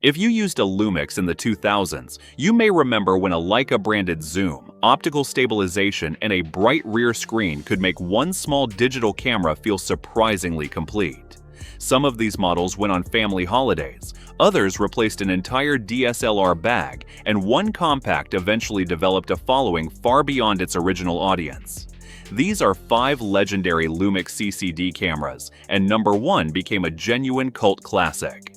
If you used a Lumix in the 2000s, you may remember when a Leica-branded zoom, optical stabilization, and a bright rear screen could make one small digital camera feel surprisingly complete. Some of these models went on family holidays, others replaced an entire DSLR bag, and one compact eventually developed a following far beyond its original audience. These are 5 legendary Lumix CCD cameras, and number 1 became a genuine cult classic.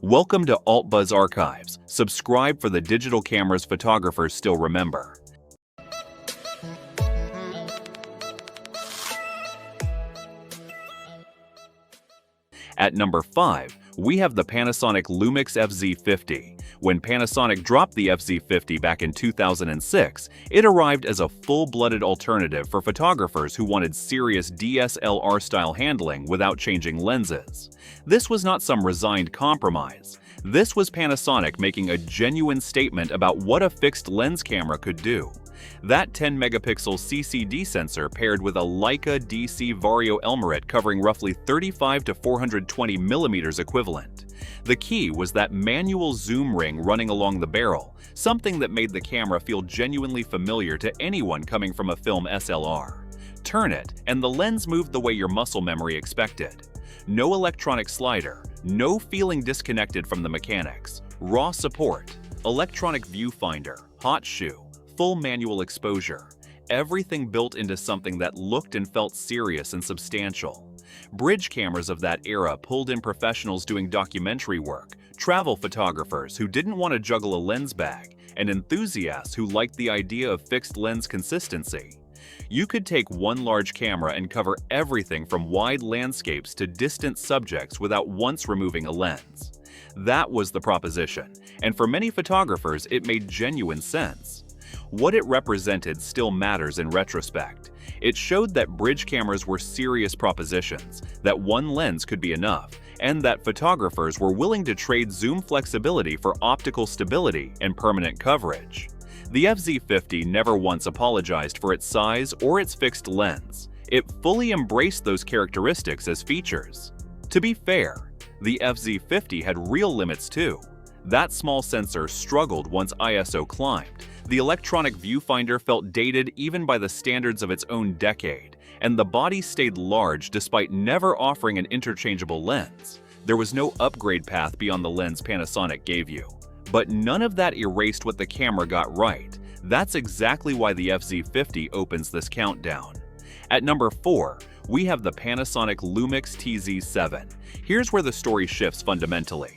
Welcome to AltBuzz Archives. Subscribe for the digital cameras photographers still remember. At number 5, we have the Panasonic Lumix FZ50. When Panasonic dropped the FZ50 back in 2006, it arrived as a full-blooded alternative for photographers who wanted serious DSLR-style handling without changing lenses. This was not some resigned compromise. This was Panasonic making a genuine statement about what a fixed lens camera could do. That 10-megapixel CCD sensor paired with a Leica DC Vario Elmarit covering roughly 35 to 420 millimeters equivalent. The key was that manual zoom ring running along the barrel, something that made the camera feel genuinely familiar to anyone coming from a film SLR. Turn it, and the lens moved the way your muscle memory expected. No electronic slider, no feeling disconnected from the mechanics, raw support, electronic viewfinder, hot shoe, full manual exposure, everything built into something that looked and felt serious and substantial. Bridge cameras of that era pulled in professionals doing documentary work, travel photographers who didn't want to juggle a lens bag, and enthusiasts who liked the idea of fixed lens consistency. You could take one large camera and cover everything from wide landscapes to distant subjects without once removing a lens. That was the proposition, and for many photographers it made genuine sense. What it represented still matters in retrospect. It showed that bridge cameras were serious propositions, that one lens could be enough, and that photographers were willing to trade zoom flexibility for optical stability and permanent coverage. The FZ50 never once apologized for its size or its fixed lens. It fully embraced those characteristics as features. To be fair, the FZ50 had real limits too. That small sensor struggled once ISO climbed. The electronic viewfinder felt dated even by the standards of its own decade, and the body stayed large despite never offering an interchangeable lens. There was no upgrade path beyond the lens Panasonic gave you. But none of that erased what the camera got right. That's exactly why the FZ50 opens this countdown. At number 4, we have the Panasonic Lumix TZ7. Here's where the story shifts fundamentally.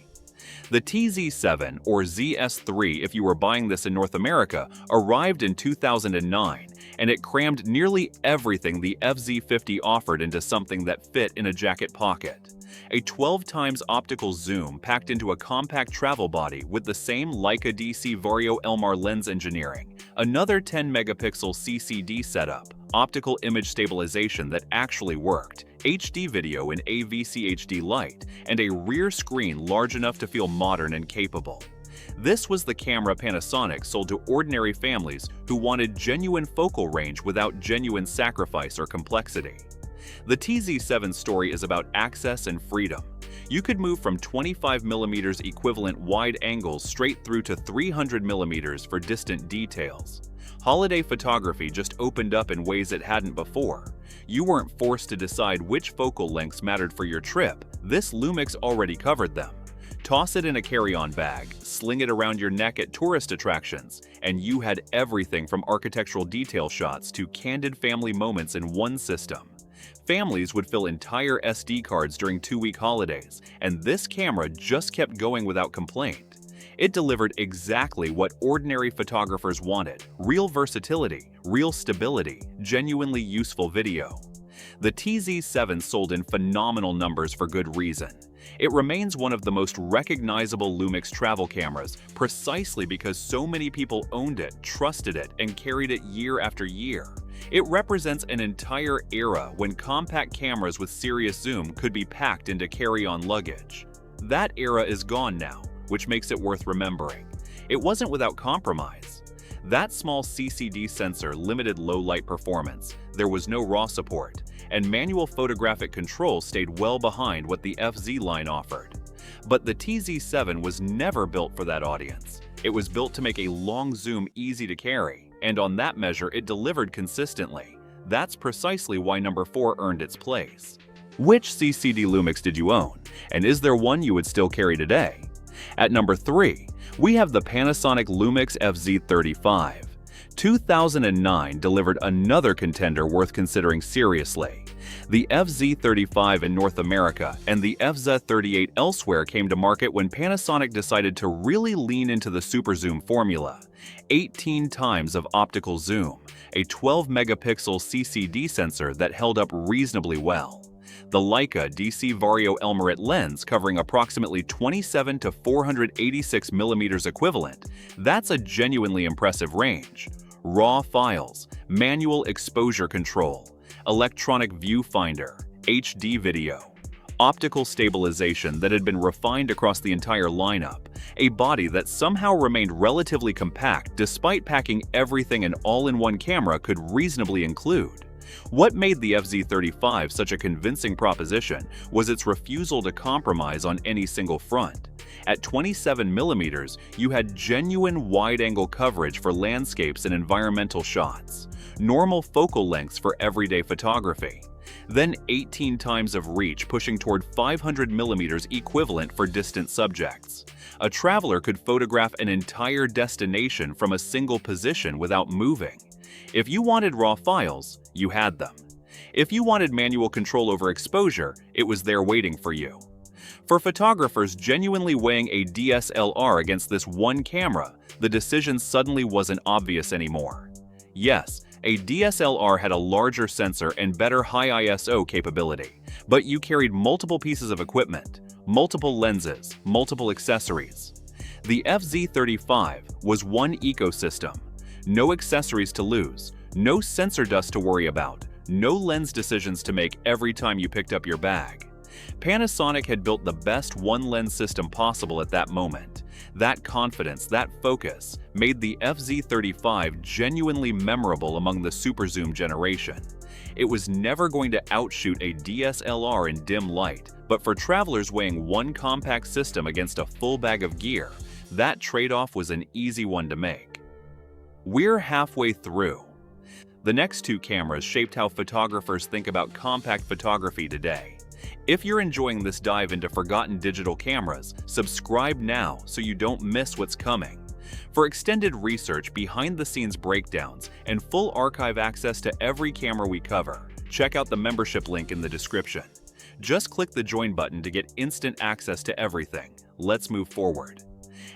The TZ7, or ZS3 if you were buying this in North America, arrived in 2009, and it crammed nearly everything the FZ50 offered into something that fit in a jacket pocket. A 12 times optical zoom packed into a compact travel body with the same Leica DC Vario Elmar lens engineering, another 10-megapixel CCD setup, optical image stabilization that actually worked, HD video in AVC HD light, and a rear screen large enough to feel modern and capable. This was the camera Panasonic sold to ordinary families who wanted genuine focal range without genuine sacrifice or complexity. The TZ7 story is about access and freedom. You could move from 25mm equivalent wide angles straight through to 300mm for distant details. Holiday photography just opened up in ways it hadn't before. You weren't forced to decide which focal lengths mattered for your trip. This Lumix already covered them. Toss it in a carry-on bag, sling it around your neck at tourist attractions, and you had everything from architectural detail shots to candid family moments in one system. Families would fill entire SD cards during 2-week holidays, and this camera just kept going without complaint. It delivered exactly what ordinary photographers wanted: real versatility, real stability, genuinely useful video. The TZ7 sold in phenomenal numbers for good reason. It remains one of the most recognizable Lumix travel cameras precisely because so many people owned it, trusted it, and carried it year after year. It represents an entire era when compact cameras with serious zoom could be packed into carry-on luggage. That era is gone now, which makes it worth remembering. It wasn't without compromise. That small CCD sensor limited low-light performance, there was no RAW support, and manual photographic control stayed well behind what the FZ line offered. But the TZ7 was never built for that audience. It was built to make a long zoom easy to carry, and on that measure it delivered consistently. That's precisely why number 4 earned its place. Which CCD Lumix did you own, and is there one you would still carry today? At number 3, we have the Panasonic Lumix FZ35. 2009 delivered another contender worth considering seriously. The FZ35 in North America and the FZ38 elsewhere came to market when Panasonic decided to really lean into the super zoom formula. 18 times of optical zoom, a 12-megapixel CCD sensor that held up reasonably well. The Leica DC Vario Elmarit lens covering approximately 27 to 486 millimeters equivalent. That's a genuinely impressive range. RAW files, manual exposure control, electronic viewfinder, HD video, optical stabilization that had been refined across the entire lineup, a body that somehow remained relatively compact despite packing everything an all-in-one camera could reasonably include. What made the FZ35 such a convincing proposition was its refusal to compromise on any single front. At 27mm, you had genuine wide-angle coverage for landscapes and environmental shots, normal focal lengths for everyday photography, then 18 times of reach pushing toward 500mm equivalent for distant subjects. A traveler could photograph an entire destination from a single position without moving. If you wanted raw files, you had them. If you wanted manual control over exposure, it was there waiting for you. For photographers genuinely weighing a DSLR against this one camera, the decision suddenly wasn't obvious anymore. Yes, a DSLR had a larger sensor and better high ISO capability, but you carried multiple pieces of equipment, multiple lenses, multiple accessories. The FZ35 was one ecosystem. No accessories to lose, no sensor dust to worry about, no lens decisions to make every time you picked up your bag. Panasonic had built the best one-lens system possible at that moment. That confidence, that focus, made the FZ35 genuinely memorable among the super zoom generation. It was never going to outshoot a DSLR in dim light, but for travelers weighing one compact system against a full bag of gear, that trade-off was an easy one to make. We're halfway through. The next two cameras shaped how photographers think about compact photography today. If you're enjoying this dive into forgotten digital cameras, subscribe now so you don't miss what's coming. For extended research, behind-the-scenes breakdowns, and full archive access to every camera we cover, check out the membership link in the description. Just click the join button to get instant access to everything. Let's move forward.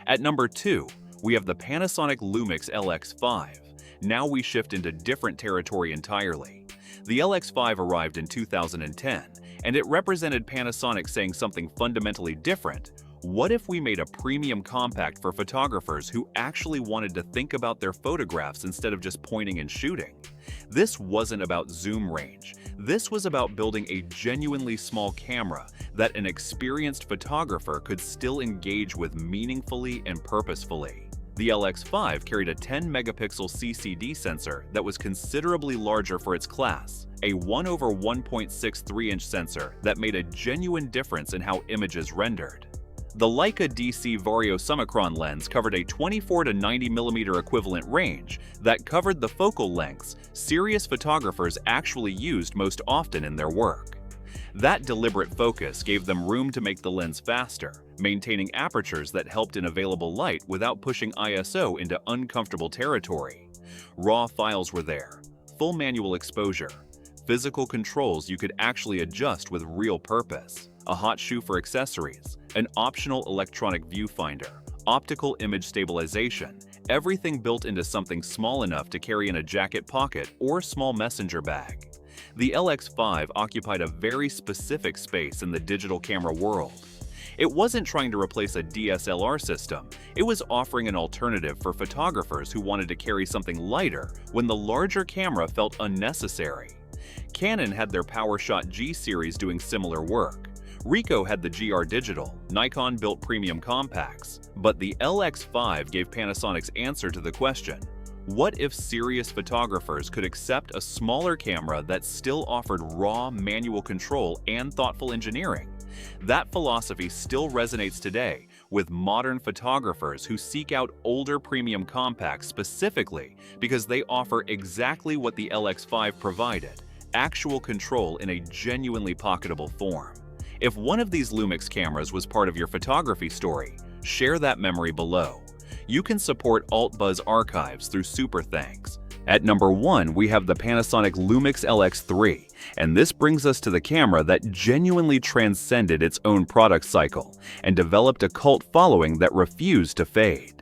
At number 2, we have the Panasonic Lumix LX5. Now we shift into different territory entirely. The LX5 arrived in 2010, and it represented Panasonic saying something fundamentally different. What if we made a premium compact for photographers who actually wanted to think about their photographs instead of just pointing and shooting? This wasn't about zoom range. This was about building a genuinely small camera that an experienced photographer could still engage with meaningfully and purposefully. The LX5 carried a 10-megapixel CCD sensor that was considerably larger for its class, a 1/1.63-inch sensor that made a genuine difference in how images rendered. The Leica DC Vario Summicron lens covered a 24 to 90mm equivalent range that covered the focal lengths serious photographers actually used most often in their work. That deliberate focus gave them room to make the lens faster, maintaining apertures that helped in available light without pushing ISO into uncomfortable territory. Raw files were there, full manual exposure, physical controls you could actually adjust with real purpose, a hot shoe for accessories, an optional electronic viewfinder, optical image stabilization, everything built into something small enough to carry in a jacket pocket or small messenger bag. The LX5 occupied a very specific space in the digital camera world. It wasn't trying to replace a DSLR system, it was offering an alternative for photographers who wanted to carry something lighter when the larger camera felt unnecessary. Canon had their PowerShot G series doing similar work. Ricoh had the GR Digital, Nikon built premium compacts, but the LX5 gave Panasonic's answer to the question, What if serious photographers could accept a smaller camera that still offered raw manual control and thoughtful engineering? That philosophy still resonates today with modern photographers who seek out older premium compacts specifically because they offer exactly what the LX5 provided: actual control in a genuinely pocketable form. If one of these Lumix cameras was part of your photography story, share that memory below. You can support AltBuzz archives through Super Thanks. At number 1, we have the Panasonic Lumix LX3, and this brings us to the camera that genuinely transcended its own product cycle and developed a cult following that refused to fade.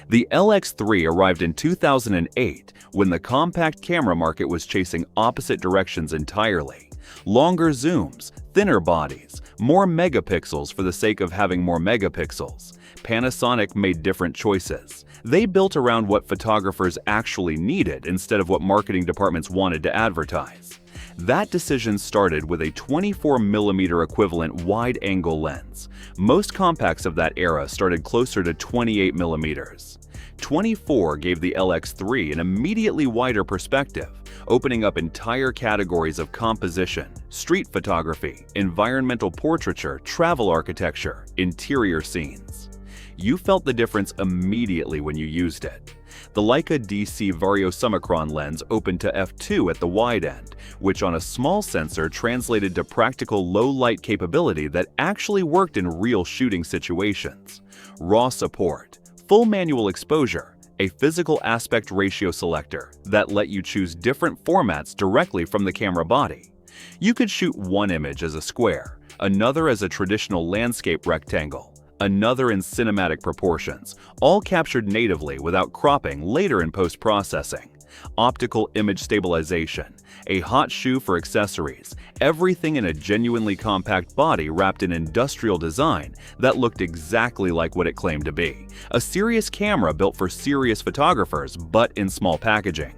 The LX3 arrived in 2008 when the compact camera market was chasing opposite directions entirely. Longer zooms, thinner bodies, more megapixels for the sake of having more megapixels. Panasonic made different choices. They built around what photographers actually needed instead of what marketing departments wanted to advertise. That decision started with a 24mm equivalent wide-angle lens. Most compacts of that era started closer to 28mm. 24 gave the LX3 an immediately wider perspective, opening up entire categories of composition, street photography, environmental portraiture, travel architecture, interior scenes. You felt the difference immediately when you used it. The Leica DC Variosummicron lens opened to f2 at the wide end, which on a small sensor translated to practical low-light capability that actually worked in real shooting situations. Raw support, full manual exposure, a physical aspect ratio selector that let you choose different formats directly from the camera body. You could shoot one image as a square, another as a traditional landscape rectangle, another in cinematic proportions, all captured natively without cropping later in post-processing. Optical image stabilization, a hot shoe for accessories, everything in a genuinely compact body wrapped in industrial design that looked exactly like what it claimed to be. A serious camera built for serious photographers, but in small packaging.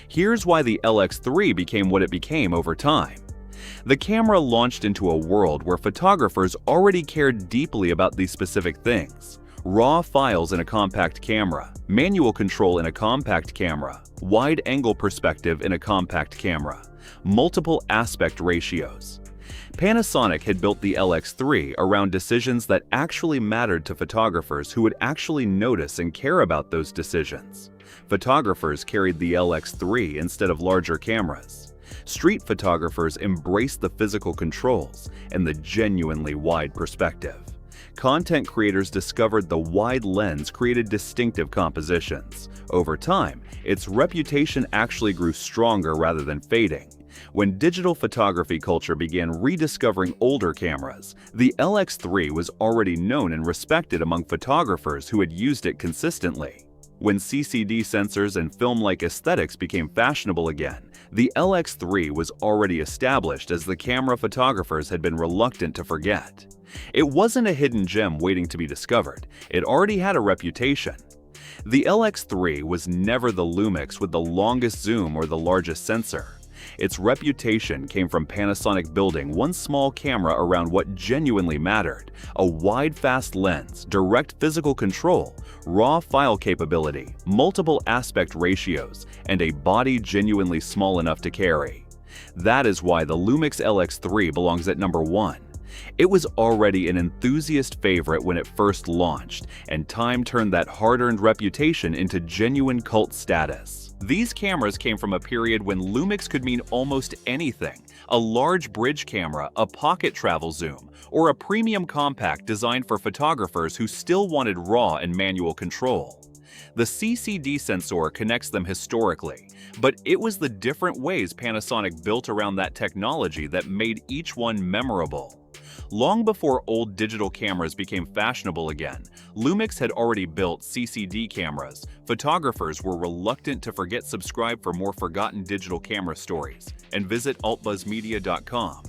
Here's why the LX3 became what it became over time. The camera launched into a world where photographers already cared deeply about these specific things. Raw files in a compact camera, manual control in a compact camera, wide-angle perspective in a compact camera, multiple aspect ratios. Panasonic had built the LX3 around decisions that actually mattered to photographers who would actually notice and care about those decisions. Photographers carried the LX3 instead of larger cameras. Street photographers embraced the physical controls and the genuinely wide perspective. Content creators discovered the wide lens created distinctive compositions. Over time, its reputation actually grew stronger rather than fading. When digital photography culture began rediscovering older cameras, the LX3 was already known and respected among photographers who had used it consistently. When CCD sensors and film-like aesthetics became fashionable again, the LX3 was already established as the camera photographers had been reluctant to forget. It wasn't a hidden gem waiting to be discovered, it already had a reputation. The LX3 was never the Lumix with the longest zoom or the largest sensor. Its reputation came from Panasonic building one small camera around what genuinely mattered: a wide fast lens, direct physical control, raw file capability, multiple aspect ratios, and a body genuinely small enough to carry. That is why the Lumix LX3 belongs at number 1. It was already an enthusiast favorite when it first launched, and time turned that hard-earned reputation into genuine cult status. These cameras came from a period when Lumix could mean almost anything: a large bridge camera, a pocket travel zoom, or a premium compact designed for photographers who still wanted raw and manual control. The CCD sensor connects them historically, but it was the different ways Panasonic built around that technology that made each one memorable. Long before old digital cameras became fashionable again, Lumix had already built CCD cameras. Photographers were reluctant to subscribe for more forgotten digital camera stories, and visit altbuzzmedia.com.